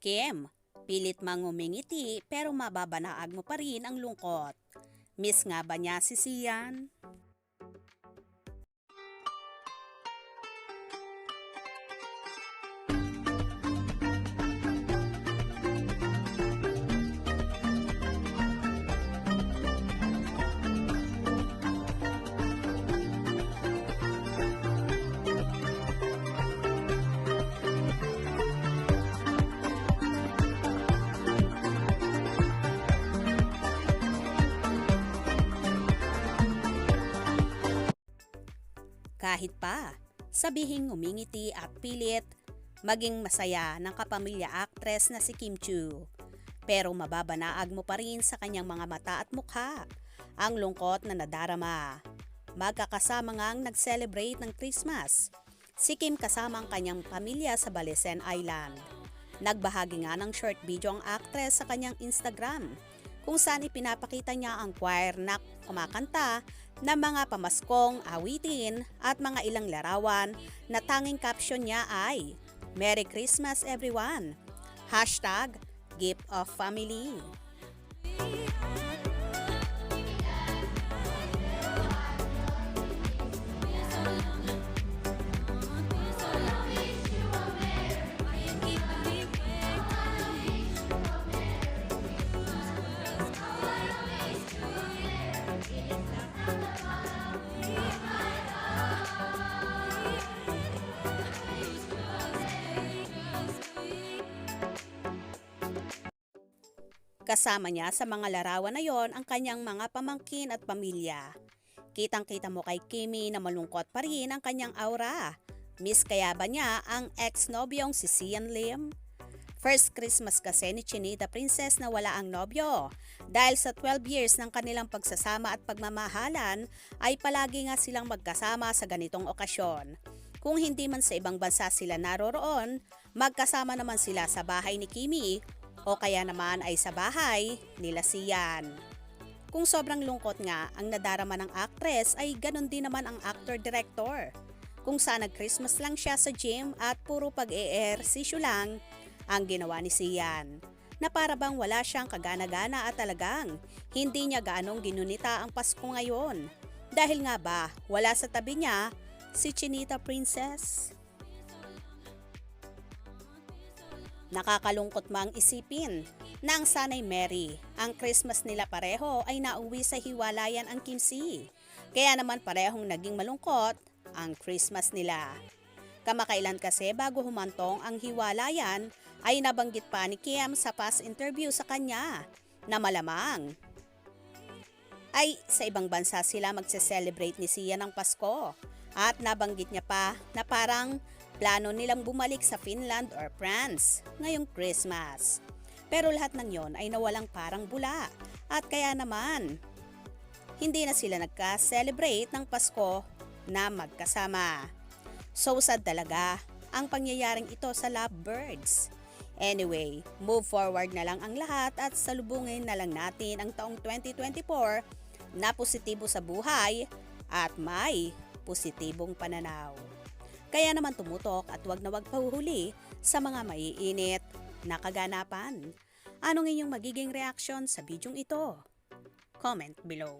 Kim, pilit mang ngumingiti pero mababanaag mo pa rin ang lungkot. Miss nga ba niya si Sian? Kahit pa, sabihing ngumingiti at pilit, maging masaya ng kapamilya actress na si Kim Chu. Pero mababanaag mo pa rin sa kanyang mga mata at mukha ang lungkot na nadarama. Magkakasama ngang nag-celebrate ng Christmas. Si Kim kasama ang kanyang pamilya sa Balesen Island. Nagbahagi nga ng short video ang actress sa kanyang Instagram kung saan ipinapakita niya ang choir na kumakanta na mga pamaskong awitin at mga ilang larawan na tanging caption niya ay Merry Christmas everyone! #Gift of Family. Kasama niya sa mga larawan na yon ang kanyang mga pamangkin at pamilya. Kitang-kita mo kay Kimi na malungkot pa rin ang kanyang aura. Miss kaya ba niya ang ex-nobyong si Sian Lim? First Christmas kasi ni Chinita Princess na wala ang nobyo. Dahil sa 12 years ng kanilang pagsasama at pagmamahalan ay palagi nga silang magkasama sa ganitong okasyon. Kung hindi man sa ibang bansa sila naroroon, magkasama naman sila sa bahay ni Kimi o kaya naman ay sa bahay nila Sian. Kung sobrang lungkot nga ang nadarama ng actress ay ganon din naman ang actor-director. Kung saan nag-Christmas lang siya sa gym at puro pag-e-ehersisyo lang ang ginawa ni Sian. Na para bang wala siyang kagana-gana at talagang hindi niya gaanong ginunita ang Pasko ngayon. Dahil nga ba wala sa tabi niya si Chinita Princess? Nakakalungkot mang isipin na ang sanay Mary, ang Christmas nila pareho ay nauwi sa hiwalayan ang Kimsi. Kaya naman parehong naging malungkot ang Christmas nila. Kamakailan kasi bago humantong ang hiwalayan ay nabanggit pa ni Kim sa past interview sa kanya na malamang ay sa ibang bansa sila magse-celebrate ni Sian ng Pasko. At nabanggit niya pa na parang plano nilang bumalik sa Finland or France ngayong Christmas. Pero lahat ng yon ay nawalang parang bula at kaya naman hindi na sila nagka-celebrate ng Pasko na magkasama. So sad talaga ang pangyayaring ito sa lovebirds. Anyway, move forward na lang ang lahat at salubungin na lang natin ang taong 2024 na positibo sa buhay at may positibong pananaw. Kaya naman tumutok at wag na wag pahuhuli sa mga maiinit na kaganapan. Anong inyong magiging reaksyon sa bidyong ito? Comment below.